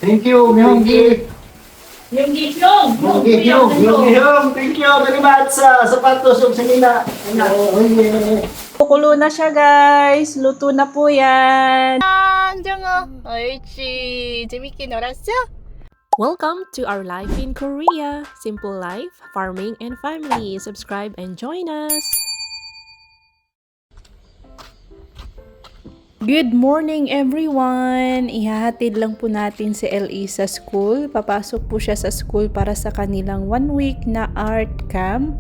Thank you, Myonggi. Yung gisyong! Myonggi, thank you very much sa sapatos yung sinina. Kukulo na siya, guys. Luto na po yan. Andiyan nga. Oichi. Jimiki, norasya. Welcome to our life in Korea. Simple life, farming, and family. Subscribe and join us. Good morning, everyone! Ihahatid lang po natin si LE sa school. Papasok po siya sa school para sa kanilang 1 week na art camp.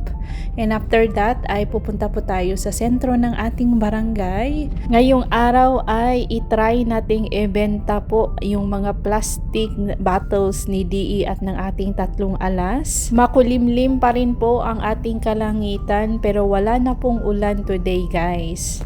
And after that, ay pupunta po tayo sa sentro ng ating barangay. Ngayong araw ay itry nating ibenta po yung mga plastic bottles ni DE at ng ating tatlong alas. Makulimlim pa rin po ang ating kalangitan pero wala na pong ulan today, guys.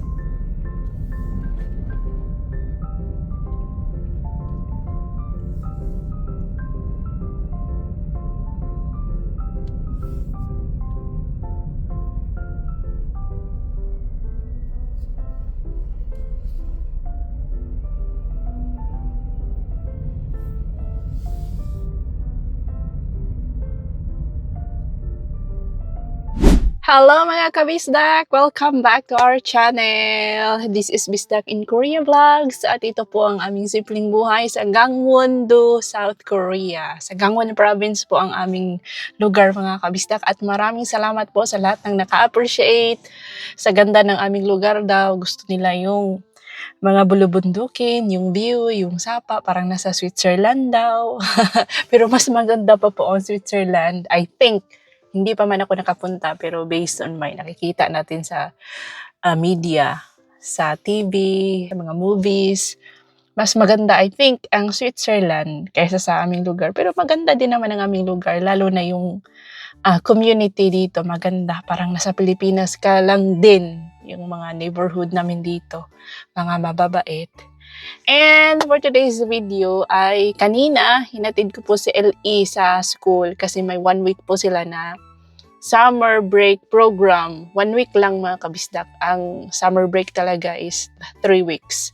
Hello mga kabisdak! Welcome back to our channel! This is Bisdak in Korea Vlogs at ito po ang aming simpleng buhay sa Gangwon-do, South Korea. Sa Gangwon Province po ang aming lugar mga kabisdak at maraming salamat po sa lahat ng naka-appreciate sa ganda ng aming lugar daw. Gusto nila yung mga bulubundukin, yung view, yung sapa, parang nasa Switzerland daw. Pero mas maganda pa po ang Switzerland, I think. Hindi pa man ako nakapunta pero based on my nakikita natin sa media, sa TV, sa mga movies, mas maganda I think ang Switzerland kaysa sa aming lugar. Pero maganda din naman ang aming lugar, lalo na yung community dito maganda. Parang nasa Pilipinas ka lang din yung mga neighborhood namin dito, mga mababait. And for today's video ay kanina hinatid ko po si LE sa school kasi may 1 week po sila na summer break program. 1 week lang mga kabisdak. Ang summer break talaga is 3 weeks.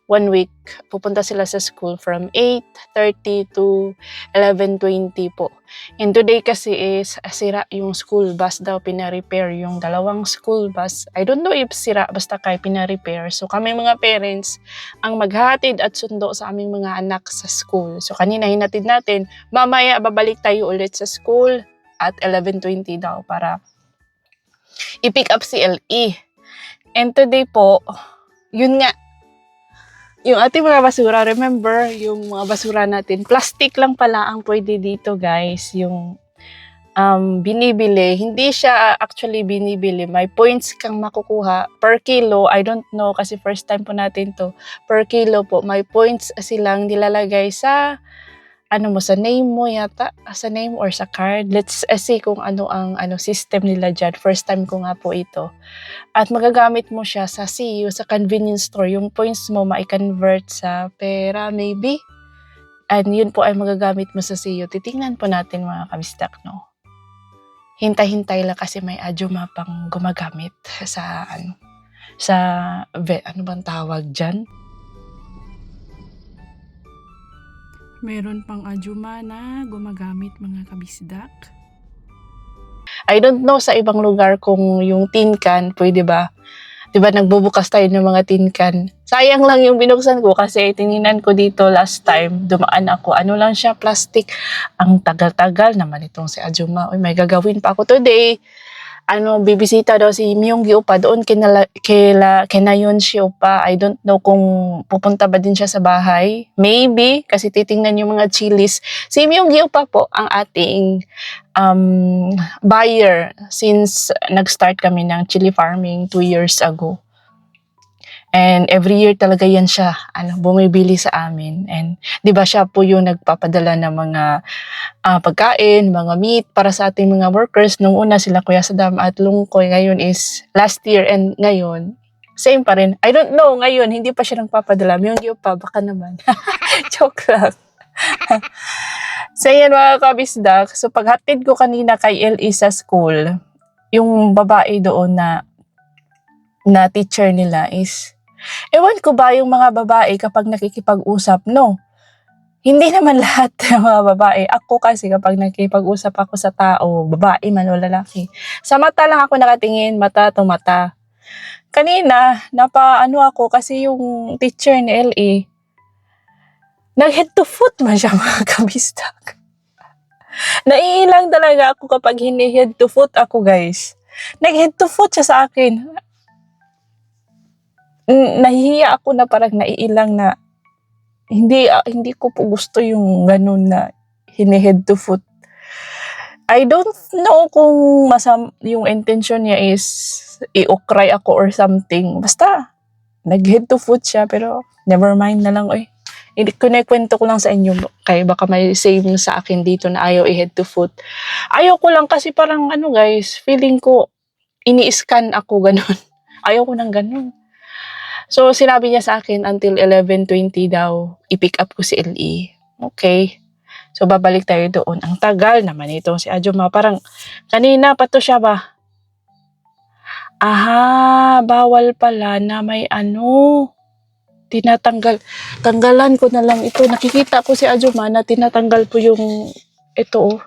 1 week pupunta sila sa school from 8:30 to 11:20 po. And today kasi is sira yung school bus daw, pina-repair yung dalawang school bus. I don't know if sira basta kay pina-repair. So kami mga parents ang maghahatid at sundo sa aming mga anak sa school. So kanina hinatid natin, mamaya babalik tayo ulit sa school at 11:20 daw para i-pick up si LE. And today po, yun nga, yung ating mga basura, remember, yung mga basura natin, plastic lang pala ang pwede dito, guys. Yung binibili, hindi siya actually binibili. May points kang makukuha per kilo. I don't know kasi first time po natin to. Per kilo po, may points silang nilalagay sa sa name mo yata, sa name or sa card. Let's see kung ano ang system nila dyan. First time ko nga po ito. At magagamit mo siya sa CU, sa convenience store. Yung points mo ma-convert sa pera maybe. And yun po ay magagamit mo sa CU. Titingnan po natin mga kabisdak, no? Hintay-hintay lang kasi may adyuma pang gumagamit sa ano bang tawag dyan? Meron pang adyuma na gumagamit mga kabisdak. I don't know sa ibang lugar kung yung tin can, pwede ba? Diba nagbubukas tayo ng mga tin can. Sayang lang yung binuksan ko kasi tinignan ko dito last time. Dumaan ako. Ano lang siya, plastic. Ang tagal-tagal naman itong si adyuma. Uy, may gagawin pa ako today. Bibisita daw si Myonggi Opa doon kinayon si Opa. I don't know kung pupunta ba din siya sa bahay. Maybe, kasi titingnan yung mga chilies. Si Myonggi Opa po ang ating buyer since nag-start kami ng chili farming 2 years ago. And every year talaga yan siya bumibili sa amin. And 'di ba siya po yung nagpapadala ng mga pagkain, mga meat para sa ating mga workers. Nung una sila Kuya Sadam at Lungkoy, ngayon is last year and ngayon same pa rin. I don't know ngayon hindi pa siya nagpapadala. Yung pa baka naman. Joke lang. So yan mga kabisdak. So paghatid ko kanina kay LE sa school, yung babae doon na teacher nila is ewan ko ba yung mga babae kapag nakikipag-usap, no? Hindi naman lahat ng mga babae. Ako kasi kapag nakikipag-usap ako sa tao, babae man o lalaki, sa mata lang ako nakatingin, mata to mata. Kanina, napaano ako kasi yung teacher ni LA, nag-head to foot man siya mga kabistak. Naiilang talaga ako kapag hini-head to foot ako, guys. Nag-head to foot siya sa akin. Nahihiya ako na parang naiilang na hindi ko po gusto yung ganun na hini-head to foot. I don't know kung yung intention niya is i-ukray ako or something. Basta, nag-head to foot siya pero never mind na lang. Kunikwento ko lang sa inyo kaya baka may save sa akin dito na ayaw i-head to foot. Ayaw ko lang kasi parang guys, feeling ko ini-scan ako ganun. Ayaw ko ng ganun. So, sinabi niya sa akin until 11:20 daw, i-pick up ko si LE. Okay. So, babalik tayo doon. Ang tagal naman ito si Ajuma. Parang, kanina pa to siya ba? Aha, bawal pala na may tinatanggal. Tanggalan ko na lang ito. Nakikita ko si Ajuma na tinatanggal po yung ito.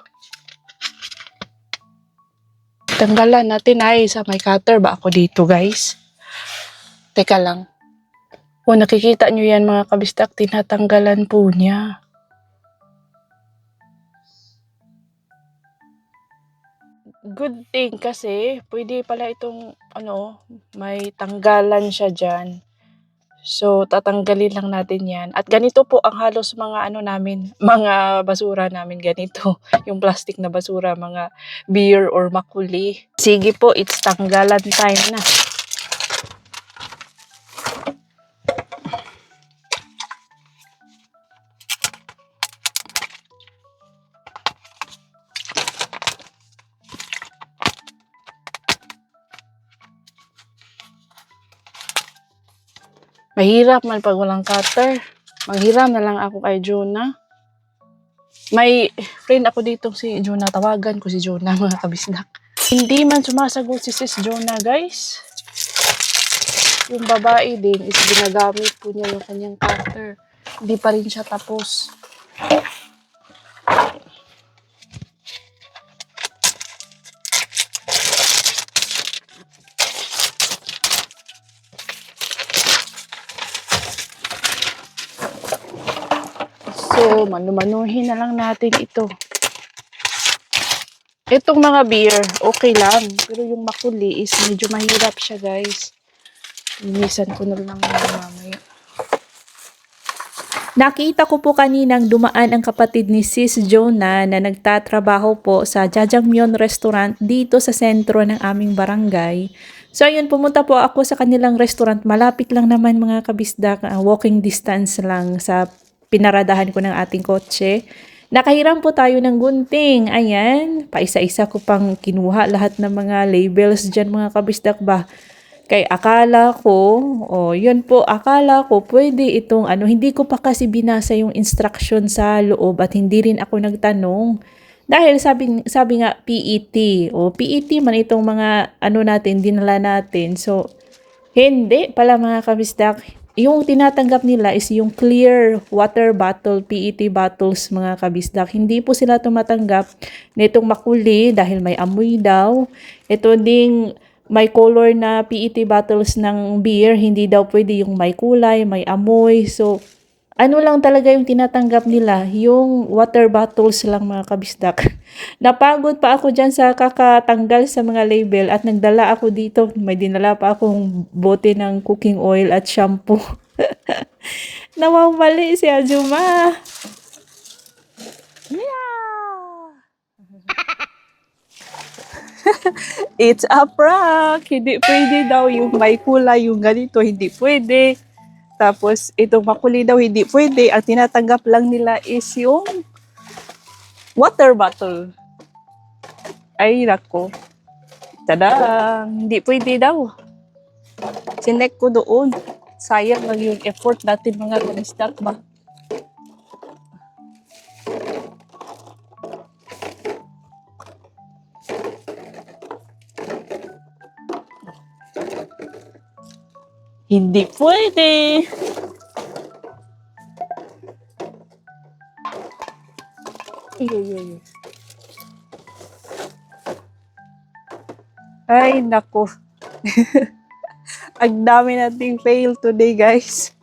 Tanggalan natin ay sa may cutter ba ako dito, guys? Teka lang. Kung nakikita nyo yan mga kabistak, tinatanggalan po niya. Good thing kasi pwede pala itong may tanggalan siya dyan. So, tatanggalin lang natin yan. At ganito po ang halos mga mga basura namin ganito. Yung plastic na basura, mga beer or makuli. Sige po, it's tanggalan time na. Mahirap man pag walang cutter. Manghiram na lang ako kay Jonah. May friend ako dito si Jonah. Tawagan ko si Jonah mga kabisdak. Hindi man sumasagot si Sis Jonah, guys. Yung babae din is ginagamit po niya yung kanyang cutter. Hindi pa rin siya tapos. So, manumanuhin na lang natin ito. Itong mga beer, okay lang. Pero yung makuli is medyo mahirap siya, guys. Linisan ko na lang mamaya. Nakita ko po kaninang dumaan ang kapatid ni Sis Jonah na nagtatrabaho po sa Jajangmyeon Restaurant dito sa sentro ng aming barangay. So ayun, pumunta po ako sa kanilang restaurant. Malapit lang naman mga kabisdak, walking distance lang sa pinaradahan ko ng ating kotse. Nakahiram po tayo ng gunting. Ayan, paisa-isa ko pang kinuha lahat ng mga labels dyan mga kabisdak ba. Kay akala ko, akala ko pwede itong hindi ko pa kasi binasa yung instruction sa loob at hindi rin ako nagtanong. Dahil sabi nga PET, PET man itong mga natin, dinala natin. So, hindi pala mga kabisdak. Yung tinatanggap nila is yung clear water bottle, PET bottles mga kabisdak. Hindi po sila tumatanggap nitong makuli dahil may amoy daw. Ito ding may color na PET bottles ng beer, hindi daw pwede yung may kulay, may amoy. So, lang talaga yung tinatanggap nila, yung water bottles lang mga kabisdak. Napagod pa ako dyan sa kakatanggal sa mga label at nagdala ako dito. May dinala pa akong bote ng cooking oil at shampoo. Nawawali si Ajuma. Yeah! It's a prank! Hindi pwede daw yung may kulay, yung ganito, hindi pwede. Tapos, itong makuli daw, hindi pwede. Ang tinatanggap lang nila is yung water bottle. Ay, nako. Tadang! Hindi pwede daw. Sinek ko doon. Sayang lang yung effort natin mga kabisdak ba. Hindi pwede. Uy, uy, uy. Ay, naku. Ang dami nating fail today, guys.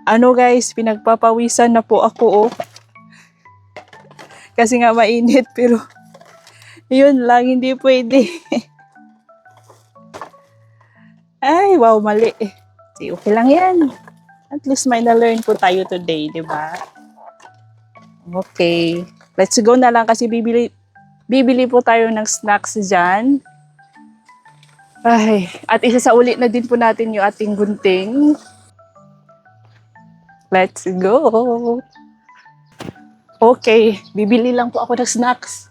Ano, guys, pinagpapawisan na po ako, oh. Kasi nga mainit, pero yun lang, hindi pwede. Ay, wow, mali. Di, okay lang yan. At least may na-learn po tayo today, di ba? Okay. Let's go na lang kasi bibili po tayo ng snacks dyan. Ay, at isasauli na din po natin yung ating gunting. Let's go. Okay, bibili lang po ako ng snacks.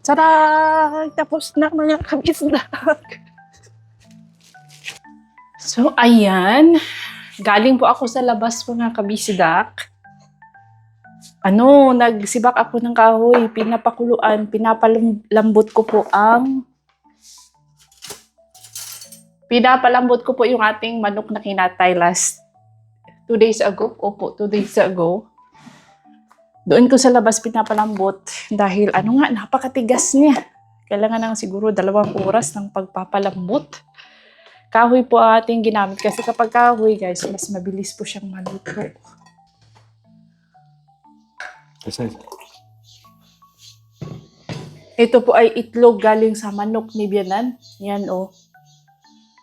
Tara! Tapos na mga kabisdak. So, ayan. Galing po ako sa labas mga kabisdak. Nagsibak ako ng kahoy, pinapakuluan, pinapalambot ko po yung ating manok na kinatay last 2 days ago. Opo, 2 days ago. Doon ko sa labas pinapalambot dahil napakatigas niya. Kailangan ng siguro 2 oras ng pagpapalambot. Kahoy po ating ginamit kasi kapag kahoy, guys, mas mabilis po siyang maluto. Ito po ay itlog galing sa manok ni Bianan. Yan, oh.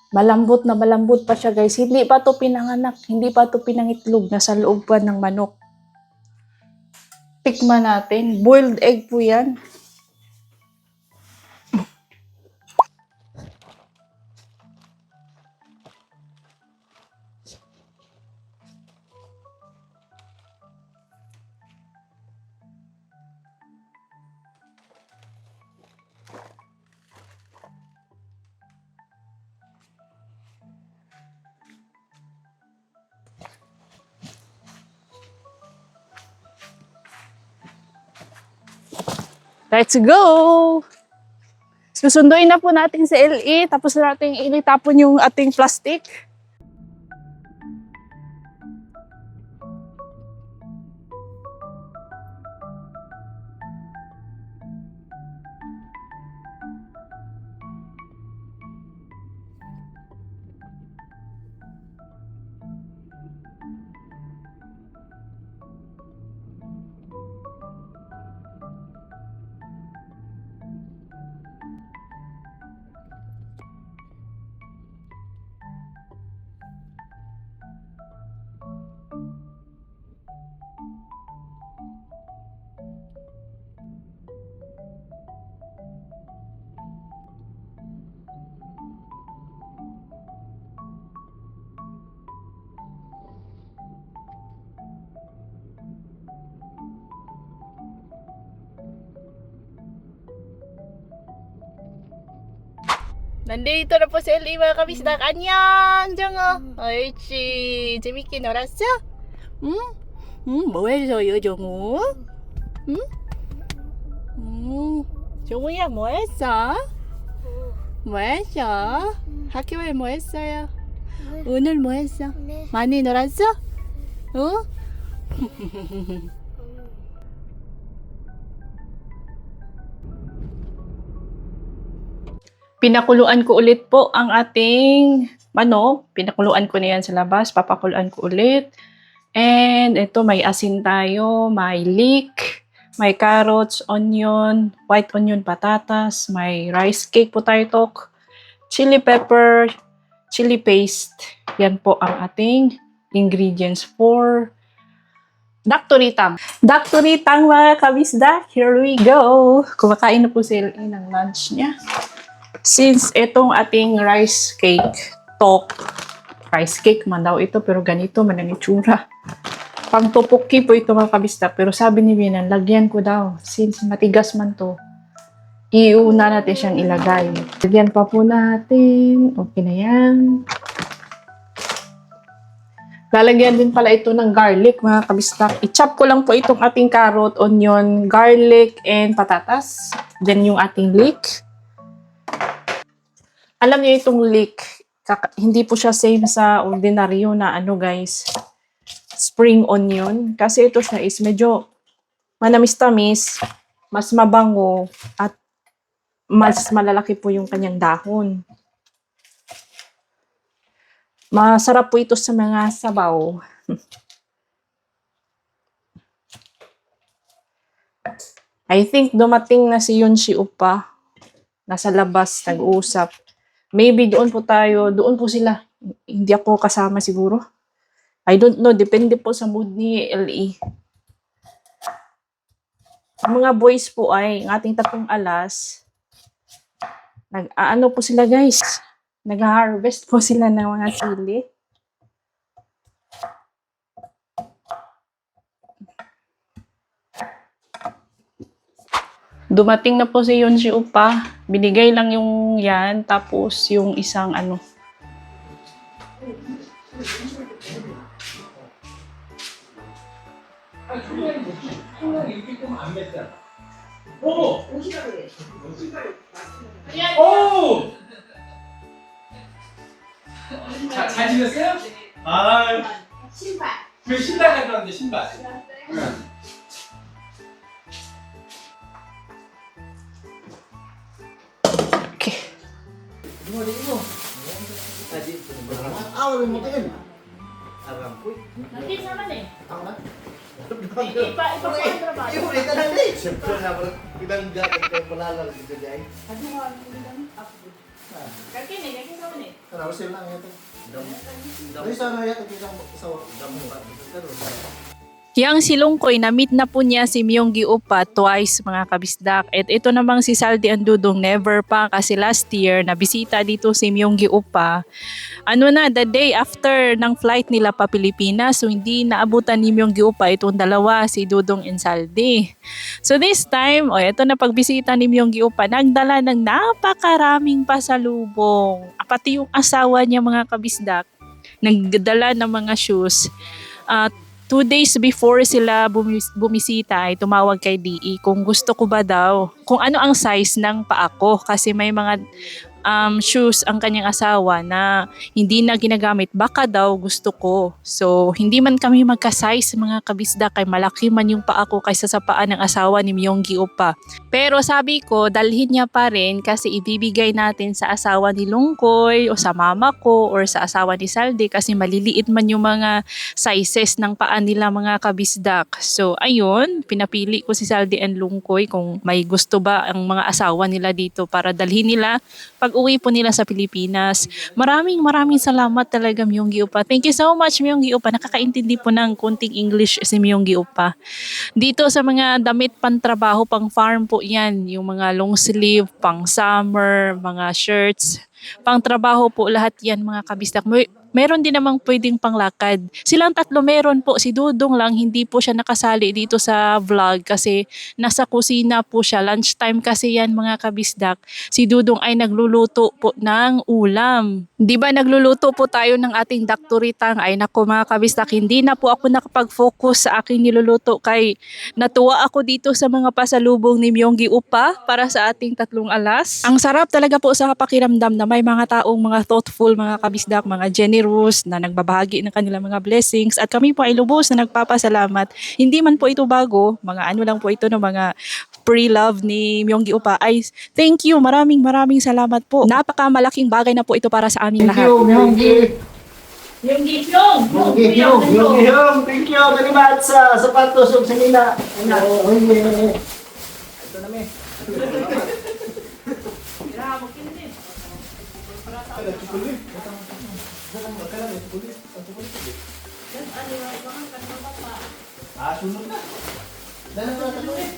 Malambot na malambot pa siya, guys. Hindi pa to pinanganak. Hindi pa to pinangitlog. Nasa loob pa ng manok. Tikman natin. Boiled egg po yan. Let's go! Susunduin na po natin sa LE, tapos na natin ilitapon yung ating plastic. Nandito na po si LE mga kabisdak. 안녕, 정어. 옳지. 재밌게 놀았어? 응? 뭐 했어요, 정우? 응? 정우야, 뭐 했어? 뭐 했어? 학교에 뭐 했어요? 오늘 뭐 했어? 많이 놀았어? 어? Pinakuluan ko ulit po ang ating manok. Pinakuluan ko na yan sa labas. Papakuluan ko ulit. And ito, may asin tayo, may leek, may carrots, onion, white onion, patatas, may rice cake po tayo, tok, chili pepper, chili paste. Yan po ang ating ingredients for daktoritang. Daktoritang mga kabisdak, here we go. Kumakain na po si LE ng lunch niya. Since itong ating rice cake, rice cake man daw ito, pero ganito man ang itsura. Pang topoki po ito mga kabisdak, pero sabi ni Bianan, lagyan ko daw. Since matigas man to, iuna natin siyang ilagay. Lagyan pa po natin. Okay na yan. Lalagyan din pala ito ng garlic mga kabisdak. I-chop ko lang po itong ating carrot, onion, garlic, and patatas. Then yung ating leek. Alam niyo itong leek, hindi po siya same sa ordinaryo na ano guys, spring onion. Kasi ito siya is medyo manamis-tamis, mas mabango, at mas malalaki po yung kanyang dahon. Masarap po ito sa mga sabaw. I think dumating na si Yun Si Upa. Nasa labas, nag-uusap. Maybe doon po sila. Hindi ako kasama siguro. I don't know, depende po sa mood ni LE. Ang mga boys po ay, ang ating tatlong alas, nag-aano po sila guys, nag-harvest po sila ng mga sili. Dumating na po si Yun Si Upa. Binigay lang yung yan, tapos yung isang ano. 오! 잘 지냈어요? 신발. 그 신발 가져왔는데 신발. Okay. Awal mo tingin. Nanti sama nih. Ako na? Ipa trabaho. Iyo, ito na ulit. Siyempre na, pinanggat kayo palalang dito dyan. Kaki sama nih. Kenapa sih lang ito? Tapi sana ya kita sa damo pa. Yang si Lungkoy, na-meet na po niya si Myonggi Upa twice mga kabisdak. At ito namang si Saldi Andudong never pa kasi last year nabisita dito si Myonggi Upa. Ano na, the day after ng flight nila pa Pilipinas, so hindi naabutan ni Myonggi Upa itong dalawa, si Dudong and Saldi. So this time, ito na pagbisita ni Myonggi Upa, nagdala ng napakaraming pasalubong. Pati yung asawa niya mga kabisdak, nagdala ng mga shoes. 2 days before sila bumisita ay tumawag kay DE kung gusto ko ba daw, kung ano ang size ng paa ko kasi may mga shoes ang kanyang asawa na hindi na ginagamit, baka daw gusto ko. So hindi man kami magka-size mga kabisda, kay malaki man yung paa ko kaysa sa paa ng asawa ni Myonggi Upa. Pero sabi ko dalhin niya pa rin kasi ibibigay natin sa asawa ni Lungkoy o sa mama ko or sa asawa ni Saldi kasi maliliit man yung mga sizes ng paa nila mga kabisdak. So ayun, pinapili ko si Saldi and Lungkoy kung may gusto ba ang mga asawa nila dito para dalhin nila pag uwi po nila sa Pilipinas. Maraming salamat talaga Myonggi Upa. Thank you so much Myonggi Upa. Nakakaintindi po ng kunting English si Myonggi Upa. Dito sa mga damit pantrabaho, pang farm po yan. Yung mga long sleeve, pang summer, mga shirts. Pang trabaho po lahat yan mga kabisdak. Meron din namang pwedeng panglakad. Silang tatlo meron po. Si Dudong lang, hindi po siya nakasali dito sa vlog kasi nasa kusina po siya. Lunchtime kasi yan mga kabisdak. Si Dudong ay nagluluto po ng ulam. Di ba nagluluto po tayo ng ating dakturitang? Ay nako mga kabisdak, hindi na po ako nakapag-focus sa aking niluluto kay natuwa ako dito sa mga pasalubong ni Myonggi Upa para sa ating tatlong alas. Ang sarap talaga po sa pakiramdam na may mga taong mga thoughtful mga kabisdak, mga generous na nagbabahagi ng kanilang mga blessings at kami po ay lubos na nagpapasalamat. Hindi man po ito bago, mga ano lang po ito ng mga pre-love ni Myonggi Upa. Ay thank you, maraming salamat po. Napakamalaking bagay na po ito para sa aming lahat. Myonggi. Myonggi Hyung. Thank you very much sa sapatos ug sa nina. Ito na me. Sunod na. Dala na tatlo eh.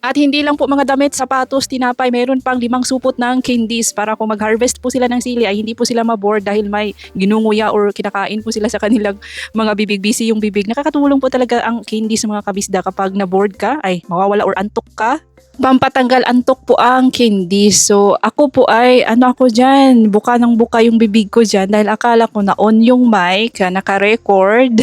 At hindi lang po mga damit, sapatos, tinapay, meron pang 5 supot ng candies para kung mag-harvest po sila ng sili ay hindi po sila maboard dahil may ginunguya or kinakain po sila sa kanilang mga bibig, busy yung bibig. Nakakatulong po talaga ang candies mga kabisda kapag na-board ka, ay mawawala or antok ka. Pampatanggal antok po ang candy. So, ako po ay, ako dyan, buka ng buka yung bibig ko dyan dahil akala ko na on yung mic, naka-record.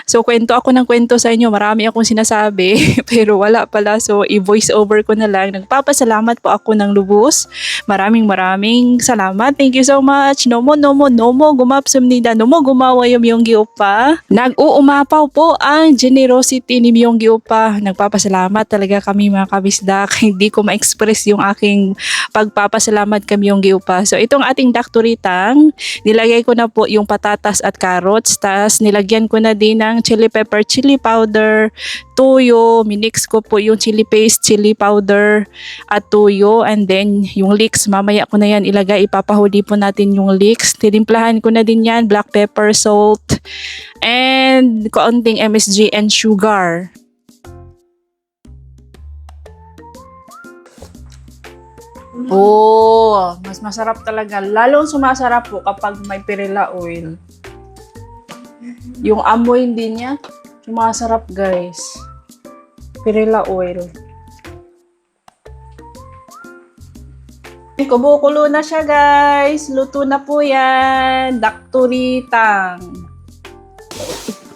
So, kwento ako ng kwento sa inyo. Marami akong sinasabi masabi pero wala pala. So i-voice over ko na lang. Nagpapasalamat po ako ng lubos. Maraming salamat. Thank you so much. Nomo gumapsumnida. Nomo gumawa yung Myonggi Oppa. Nag-uumapaw po ang generosity ni Myonggi Oppa. Nagpapasalamat talaga kami mga kabisdak. Hindi ko ma-express yung aking pagpapasalamat kay Myonggi Oppa. So itong ating dakturitang, nilagay ko na po yung patatas at carrots. Tas nilagyan ko na din ng chili pepper, chili powder, toyo. Minix ko po yung chili paste, chili powder at toyo. And then yung leeks, mamaya ko na yan ilagay. Ipapahuli po natin yung leeks. Tinimplahan ko na din yan, black pepper, salt, and kaunting MSG and sugar. Oh, mas masarap talaga. Lalong sumasarap po kapag may perilla oil. Yung amoy din niya, sumasarap guys. Perilla oil. Kumukulo na siya guys. Luto na po yan. Dakturitang.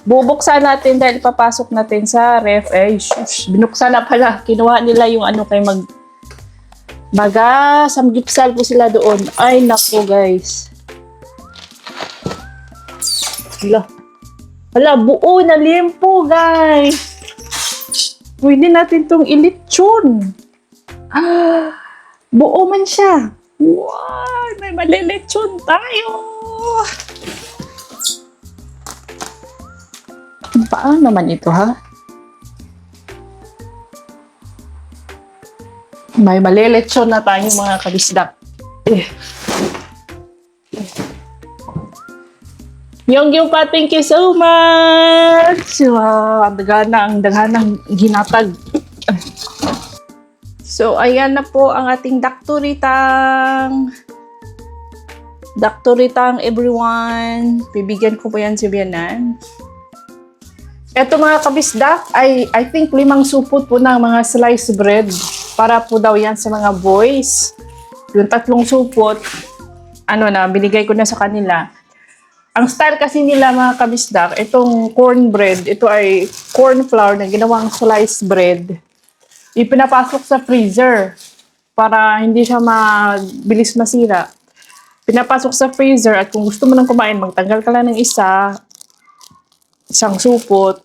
Bubuksan natin dahil papasok natin sa ref. Ay, shush. Binuksan na pala. Kinuha nila yung ano kay samgipsal po sila doon. Ay, naku guys. Hala, buo na limpo guys. Pwede natin tong ilitsyon. Buo man siya. Wow, may malilitsyon tayo. Paano naman ito ha? May malilitsyon na tayo mga kabisdak. Myonggi Oppa, thank you so much! Wow, ang daganang ginatag. So, ayan na po ang ating dakturitang. Dakturitang everyone. Bibigyan ko po yan si Bianan. Ito mga kabisdak, I think 5 supot po ng mga sliced bread. Para po daw yan sa mga boys. Yung 3 supot, binigay ko na sa kanila. Ang style kasi nila mga kabisdak, itong cornbread, ito ay corn flour na ginawang sliced bread. Ipinapasok sa freezer para hindi siya mabilis masira. Pinapasok sa freezer at kung gusto mo nang kumain, magtanggal ka lang ng isang supot.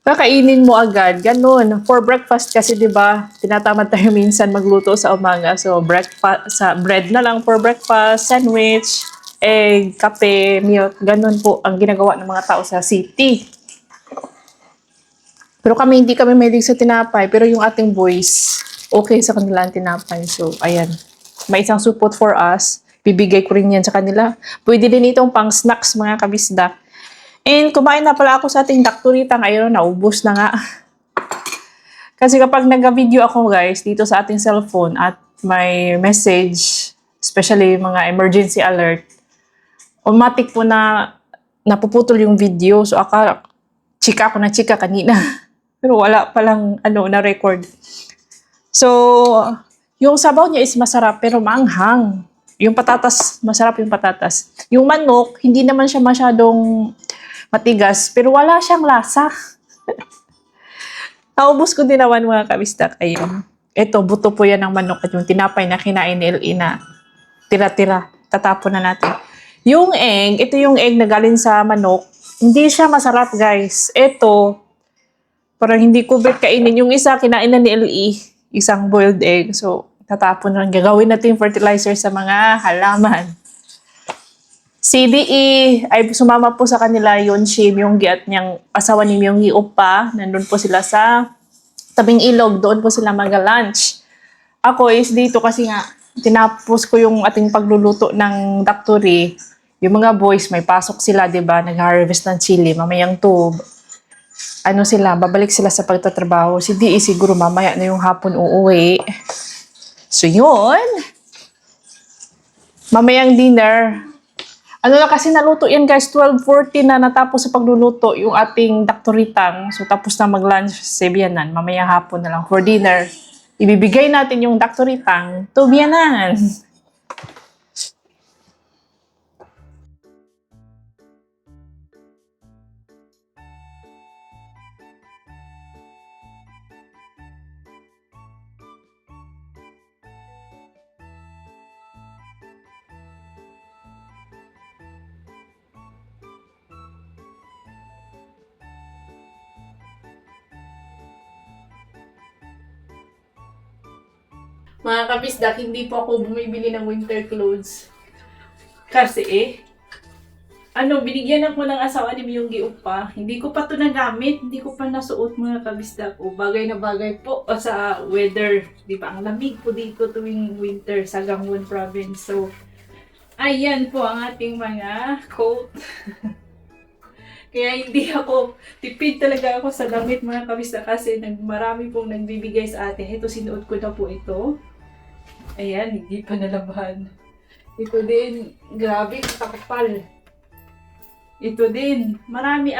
Kakainin mo agad, ganun. For breakfast kasi 'di ba, tinatamad tayo minsan magluto sa umaga. So breakfast sa bread na lang for breakfast, sandwich, egg, kape, milk, ganun po ang ginagawa ng mga tao sa city. Pero hindi kami mahilig sa tinapay, pero yung ating boys, okay sa kanila ang tinapay. So ayan, may isang supot for us. Bibigay ko rin yan sa kanila. Pwede din itong pang snacks mga kabisdak. And kumain na pala ako sa ating dakturita ngayon, naubos na nga. Kasi kapag nag-video ako guys, dito sa ating cellphone at may message, especially mga emergency alert, automatic po na napuputol yung video. So chika ako na chika kanina. Pero wala palang na-record. So, yung sabaw niya is masarap pero maanghang. Yung patatas, masarap yung patatas. Yung manok, hindi naman siya masyadong matigas, pero wala siyang lasa. Naubos ko din naman mga kabistak. Ayun. Ito, buto po yan ng manok at yung tinapay na kinain ni L.E. na tira-tira. Tatapon na natin. Yung egg, ito yung egg na galing sa manok. Hindi siya masarap guys. Ito, parang hindi ko bet kainin. Yung isa, kinain na ni L.E. Isang boiled egg. So, tatapon na lang. Gagawin natin yung fertilizer sa mga halaman. CDE ay sumama po sa kanila yun si Myonggi at niyang asawa ni Myonggi Oppa. Nandun po sila sa tabing ilog. Doon po sila mag-lunch. Ako is dito kasi nga tinapos ko yung ating pagluluto ng dakturi. Yung mga boys may pasok sila, 'di ba? Nag-harvest ng chili. Mamayang babalik sila sa pagtatrabaho. Si DE siguro mamaya na yung hapon uuwi. So yun. Mamayang dinner. Kasi naluto yan guys, 12:40 na natapos sa pagluluto yung ating dakturitang. So tapos na mag-lunch si Bianan. Mamaya hapon na lang for dinner. Ibibigay natin yung dakturitang to Bianan. Mga kabisdak, hindi po ako bumibili ng winter clothes. Kasi binigyan ako ng asawa ni Myunggi Upa. Hindi ko pa ito nagamit. Hindi ko pa nasuot mga kabisdak. O bagay na bagay po sa weather. Di ba? Ang lamig po dito tuwing winter sa Gangwon Province. So, ayan po ang ating mga coat. Kaya hindi ako, tipid talaga ako sa damit mga kabisdak kasi marami pong nagbibigay sa atin. Ito, sinuot ko na po ito. Ayan, hindi pa nalabahan. Ito din, grabe, kakapal. Ito din, marami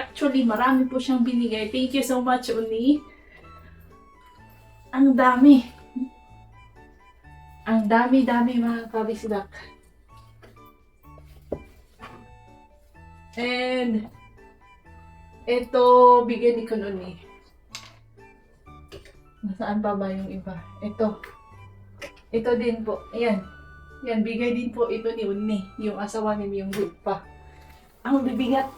po siyang binigay. Thank you so much, Uni. Ang dami. Ang dami mga kabisdak. And, ito, bigyan ni Kununi. Nasaan pa ba yung iba? Ito. Ito din po. Ayan. Yan, bigay din po ito ni Uni. Yung asawa ni Myunggi pa. Ang bibigat.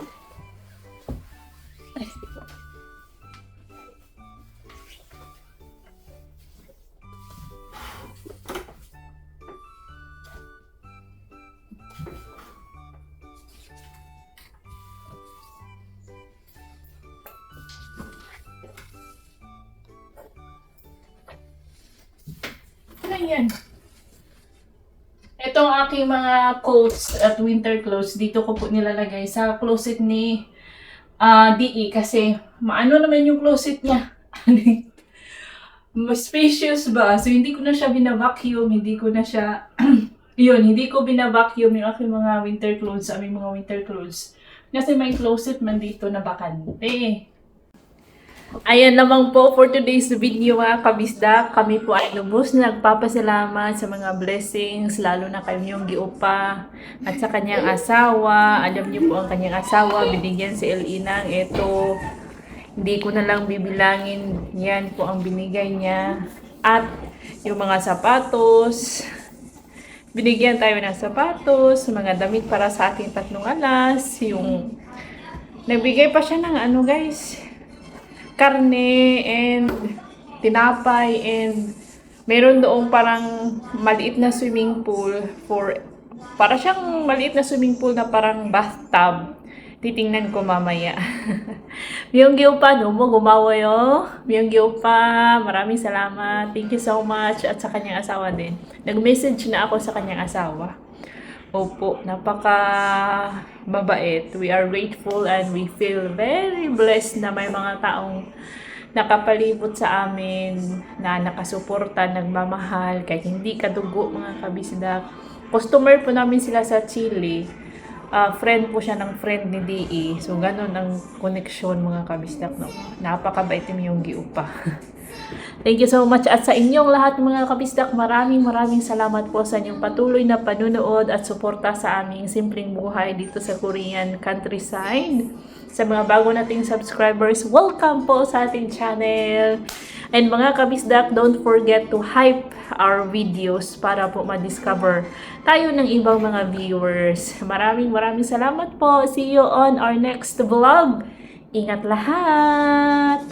Ay, yan. Ito ang aking mga coats at winter clothes. Dito ko po nilalagay sa closet ni DE kasi maano naman yung closet niya. Mas spacious ba? So hindi ko na siya bina-vacuum, hindi ko bina-vacuum yung aking mga winter clothes, aming mga winter clothes. Kasi may closet man dito na bakante. Ayan naman po for today's video mga kabisdak. Kami po ay lubos na nagpapasalamat sa mga blessings, lalo na kay Myunggi Upa at sa kanyang asawa. Alam niyo po ang kanyang asawa, binigyan si LE ng ito. Hindi ko na lang bibilangin, yan po ang binigay niya. At yung mga sapatos, binigyan tayo ng sapatos, mga damit para sa ating tatlong alas. Yung nagbigay pa siya ng guys, karne and tinapay and meron doong parang maliit na swimming pool para siyang maliit na swimming pool na parang bathtub. Titingnan ko mamaya. Myunggi Upa, gumawa yo. Myunggi Upa, maraming salamat. Thank you so much. At sa kanyang asawa din. Nag-message na ako sa kanyang asawa. Opo, napaka mabait. We are grateful and we feel very blessed na may mga taong nakapalibot sa amin, na nakasuporta, nagmamahal, kahit hindi kadugo mga kabisdak. Customer po namin sila sa Chile. Friend po siya ng friend ni DE. So, ganun ang connection mga kabisdak. No? Napakabait yung Myunggi Upa. Thank you so much at sa inyong lahat mga kabisdak, maraming salamat po sa inyong patuloy na panunood at suporta sa aming simpleng buhay dito sa Korean countryside. Sa mga bago nating subscribers, welcome po sa ating channel. And mga kabisdak, don't forget to hype our videos para po ma-discover tayo ng ibang mga viewers. Maraming salamat po. See you on our next vlog. Ingat lahat!